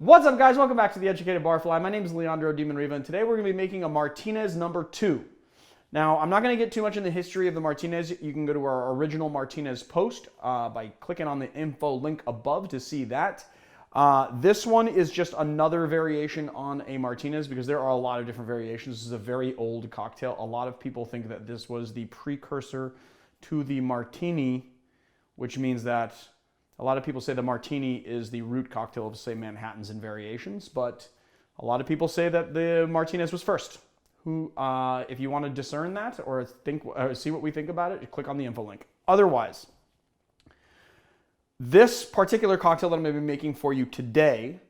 What's up, guys? Welcome back to the Educated Barfly. My name is Leandro Dimonriva, and today we're going to be making a Martinez number 2. Now, I'm not going to get too much in the history of the Martinez. You can go to our original Martinez post by clicking on the info link above to see that. This one is just another variation on a Martinez because there are a lot of different variations. This is a very old cocktail. A lot of people think that this was the precursor to the Martini, which means that a lot of people say the Martini is the root cocktail of, say, Manhattans and variations, but a lot of people say that the Martinez was first. If you want to discern that or see what we think about it, click on the info link. Otherwise, this particular cocktail that I'm going to be making for you today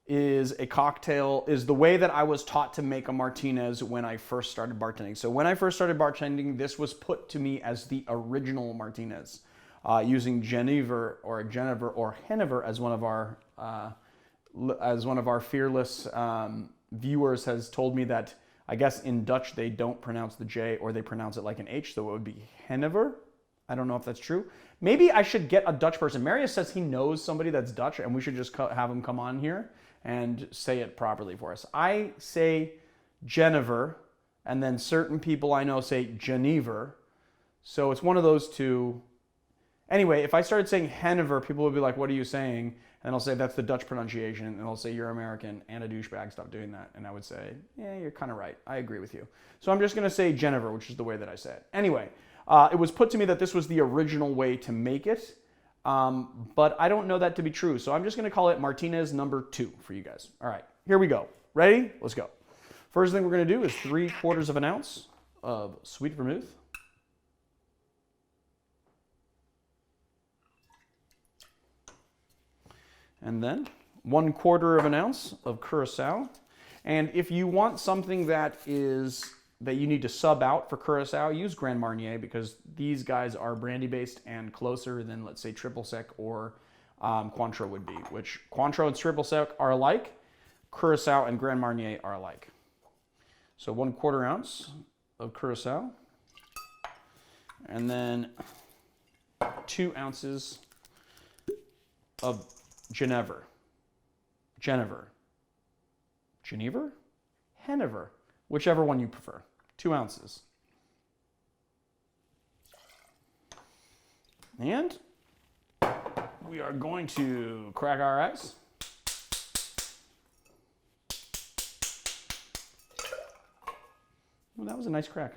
is the way that I was taught to make a Martinez when I first started bartending. So when I first started bartending, this was put to me as the original Martinez. Using Genever or Hennever as one of our fearless viewers has told me that I guess in Dutch they don't pronounce the J or they pronounce it like an H, so it would be Hennever. I don't know if that's true. Maybe I should get a Dutch person. Marius says he knows somebody that's Dutch, and we should just have him come on here and say it properly for us. I say Genever, and then certain people I know say Genever, so it's one of those two. Anyway, if I started saying Hennever, people would be like, what are you saying? And I'll say, that's the Dutch pronunciation. And I'll say, you're American and a douchebag, stop doing that. And I would say, yeah, you're kind of right. I agree with you. So I'm just going to say Genever, which is the way that I say it. Anyway, it was put to me that this was the original way to make it. But I don't know that to be true. So I'm just going to call it Martinez number 2 for you guys. All right, here we go. Ready? Let's go. First thing we're going to do is 3/4 of an ounce of sweet vermouth. And then 1/4 of an ounce of Curacao. And if you want something that you need to sub out for Curacao, use Grand Marnier because these guys are brandy based and closer than, let's say, Triple Sec or Cointreau would be, which Cointreau and Triple Sec are alike. Curacao and Grand Marnier are alike. So 1/4 ounce of Curacao. And then 2 ounces of Hennever, whichever one you prefer. 2 ounces. And we are going to crack our ice. Well, that was a nice crack.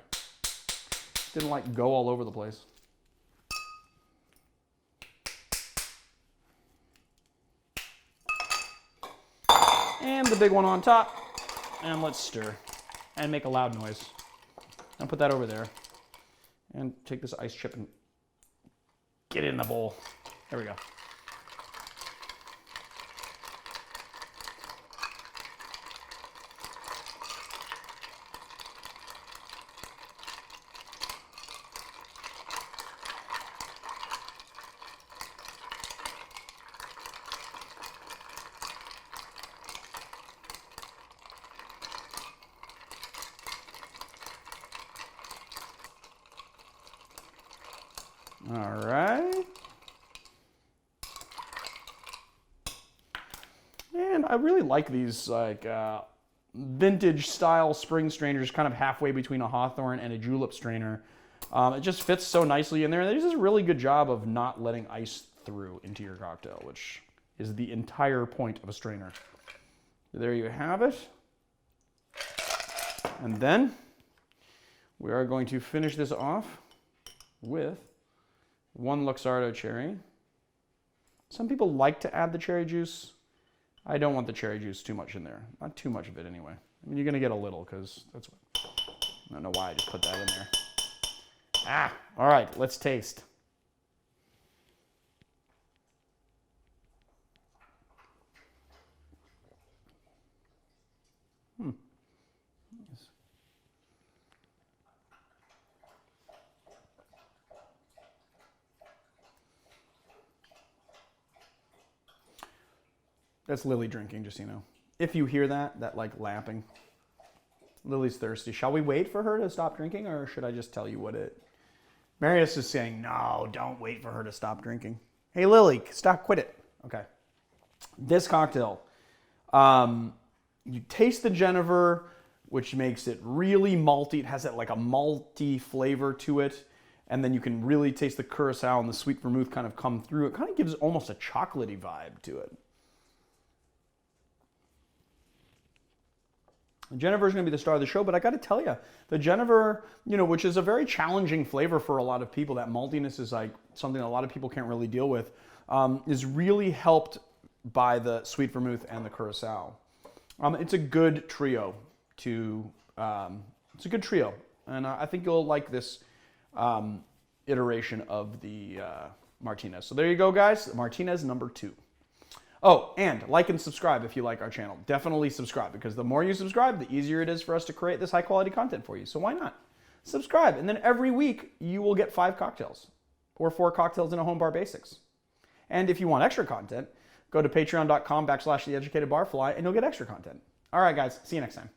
Didn't like go all over the place. And the big one on top, and let's stir and make a loud noise. I'll put that over there and take this ice chip and get it in the bowl. There we go. All right. And I really like these vintage style spring strainers, kind of halfway between a Hawthorne and a julep strainer. It just fits so nicely in there. They just a really good job of not letting ice through into your cocktail, which is the entire point of a strainer. There you have it. And then we are going to finish this off with 1 Luxardo cherry. Some people like to add the cherry juice. I don't want the cherry juice too much in there. Not too much of it anyway. I mean, you're going to get a little because that's what... I don't know why I just put that in there. All right, let's taste. That's Lily drinking, just so you know. If you hear that like lapping. Lily's thirsty. Shall we wait for her to stop drinking, or should I just tell you what it... Marius is saying, no, don't wait for her to stop drinking. Hey, Lily, quit it. Okay. This cocktail, You taste the Genever, which makes it really malty. It has that like a malty flavor to it. And then you can really taste the Curacao and the sweet vermouth kind of come through. It kind of gives almost a chocolatey vibe to it. The Genever is going to be the star of the show, but I got to tell you, the Genever, you know, which is a very challenging flavor for a lot of people, that maltiness is like something a lot of people can't really deal with, is really helped by the sweet vermouth and the Curacao. It's a good trio it's a good trio, and I think you'll like this iteration of the Martinez. So there you go, guys. Martinez number 2. Oh, and like and subscribe if you like our channel. Definitely subscribe, because the more you subscribe, the easier it is for us to create this high quality content for you. So why not? Subscribe, and then every week you will get 5 cocktails or 4 cocktails in a home bar basics. And if you want extra content, go to patreon.com/theeducatedbarfly and you'll get extra content. All right, guys. See you next time.